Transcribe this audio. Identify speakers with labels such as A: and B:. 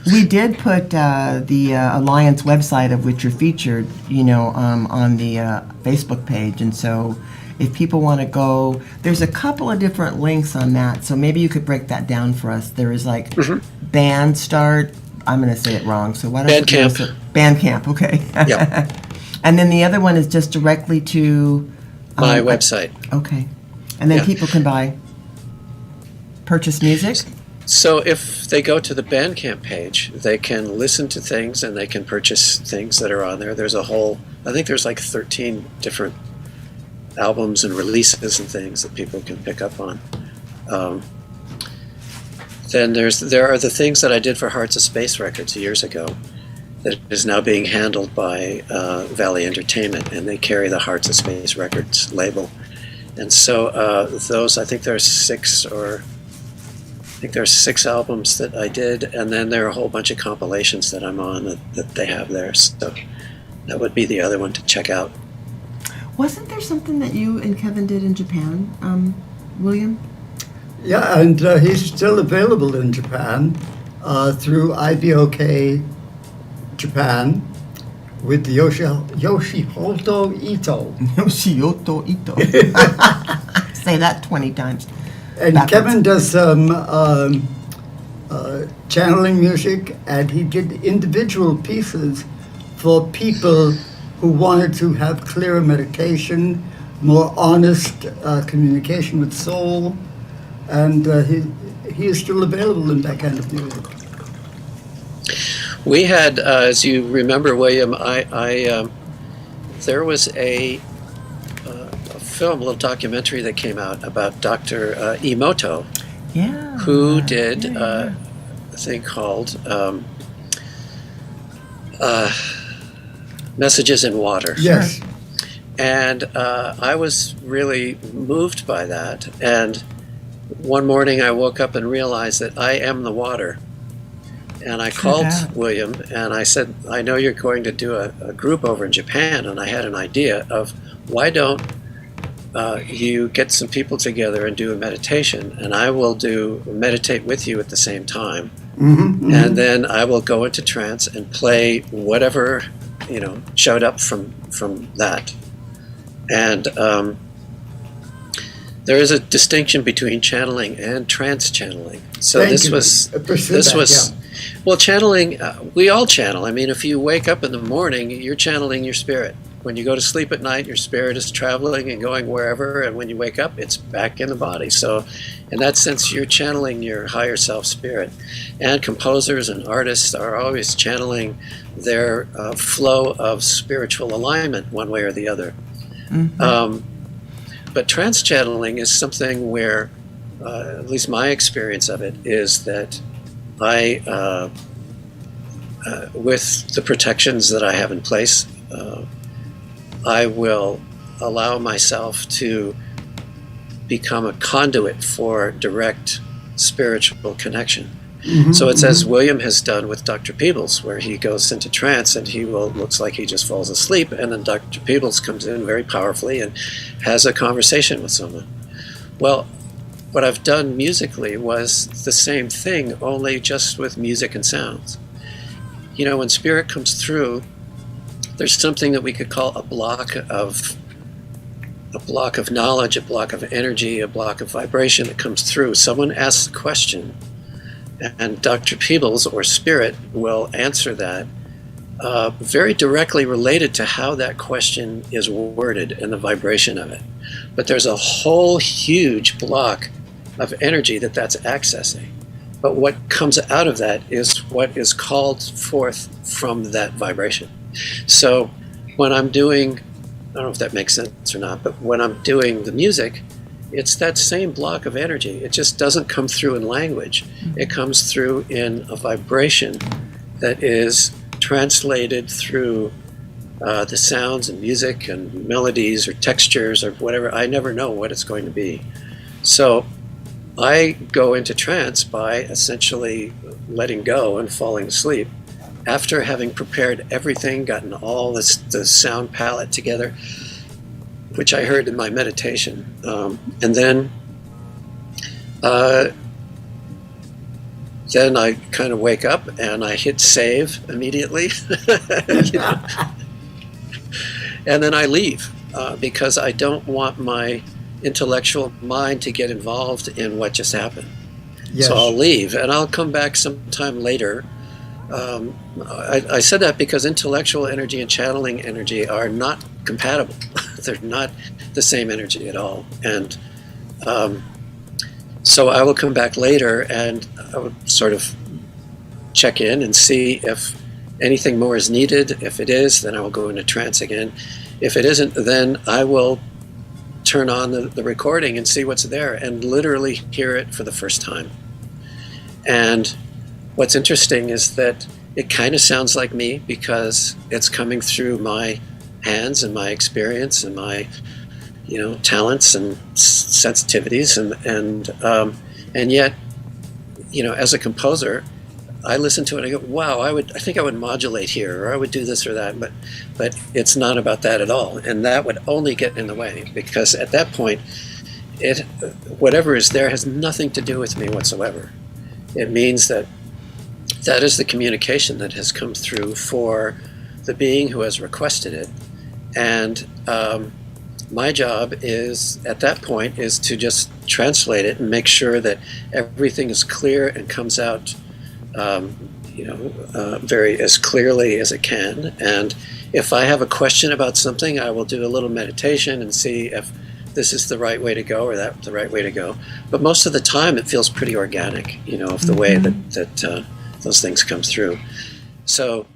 A: We did put the Alliance website, of which you're featured, on the Facebook page. And so if people want to go, there's a couple of different links on that. So maybe you could break that down for us. There is like Band Start. I'm going to say it wrong. So what?
B: Bandcamp.
A: Bandcamp. Okay.
B: Yeah.
A: And then the other one is just directly to
B: my website.
A: Okay. And then people can purchase music.
B: So if they go to the Bandcamp page, they can listen to things and they can purchase things that are on there. There's I think there's like 13 different albums and releases and things that people can pick up on. Then there are the things that I did for Hearts of Space Records years ago that is now being handled by Valley Entertainment, and they carry the Hearts of Space Records label. And so those, I think there are six albums that I did, and then there are a whole bunch of compilations that I'm on that they have there. So that would be the other one to check out.
A: Wasn't there something that you and Kevin did in Japan, William?
C: Yeah, and he's still available in Japan through IBOK Japan with Yoshihito Ito.
A: Yoshihito Ito. Say that 20 times.
C: And
A: backwards.
C: Kevin does some channeling music, and he did individual pieces for people who wanted to have clearer meditation, more honest communication with soul, and he is still available in that kind of music.
B: We had, as you remember, William, there was a film, a little documentary that came out about Dr. Emoto, who did a thing called Messages in Water.
C: Yes.
B: And I was really moved by that. And one morning I woke up and realized that I am the water. And I called William and I said, I know you're going to do a group over in Japan, and I had an idea of why don't you get some people together and do a meditation, and I will meditate with you at the same time. And then I will go into trance and play whatever, showed up from that. And there is a distinction between channeling and trance channeling. So well, channeling, we all channel. I mean, if you wake up in the morning, you're channeling your spirit. When you go to sleep at night, your spirit is traveling and going wherever, and when you wake up, it's back in the body. So in that sense, you're channeling your higher self spirit. And composers and artists are always channeling their flow of spiritual alignment one way or the other. But trance channeling is something where, at least my experience of it, is that I, with the protections that I have in place, I will allow myself to become a conduit for direct spiritual connection. So it's as William has done with Dr. Peebles, where he goes into trance and looks like he just falls asleep, and then Dr. Peebles comes in very powerfully and has a conversation with someone. Well, what I've done musically was the same thing, only just with music and sounds. When spirit comes through, there's something that we could call a block of knowledge, a block of energy, a block of vibration that comes through. Someone asks a question, and Dr. Peebles or spirit will answer that very directly related to how that question is worded and the vibration of it. But there's a whole huge block of energy that's accessing. But what comes out of that is what is called forth from that vibration. So when I'm doing, I don't know if that makes sense or not, but when I'm doing the music, it's that same block of energy. It just doesn't come through in language. It comes through in a vibration that is translated through the sounds and music and melodies or textures or whatever. I never know what it's going to be. So I go into trance by essentially letting go and falling asleep after having prepared everything, gotten all the sound palette together, which I heard in my meditation. And then then I kind of wake up and I hit save immediately, you know? And then I leave because I don't want my intellectual mind to get involved in what just happened.
C: Yes.
B: So I'll leave and I'll come back sometime later. I said that because intellectual energy and channeling energy are not compatible. They're not the same energy at all. And so I will come back later and I would sort of check in and see if anything more is needed. If it is, then I will go into trance again. If it isn't, then I will turn on the recording and see what's there and literally hear it for the first time. And what's interesting is that it kind of sounds like me because it's coming through my hands and my experience and my, you know, talents and sensitivities, and yet, you know, as a composer, I listen to it and I go, wow, I think I would modulate here, or I would do this or that, but it's not about that at all, and that would only get in the way because at that point, whatever is there has nothing to do with me whatsoever. It means that is the communication that has come through for the being who has requested it, and my job is, at that point, is to just translate it and make sure that everything is clear and comes out, very as clearly as it can. And if I have a question about something, I will do a little meditation and see if this is the right way to go or that the right way to go. But most of the time, it feels pretty organic, you know, of the way that those things come through. So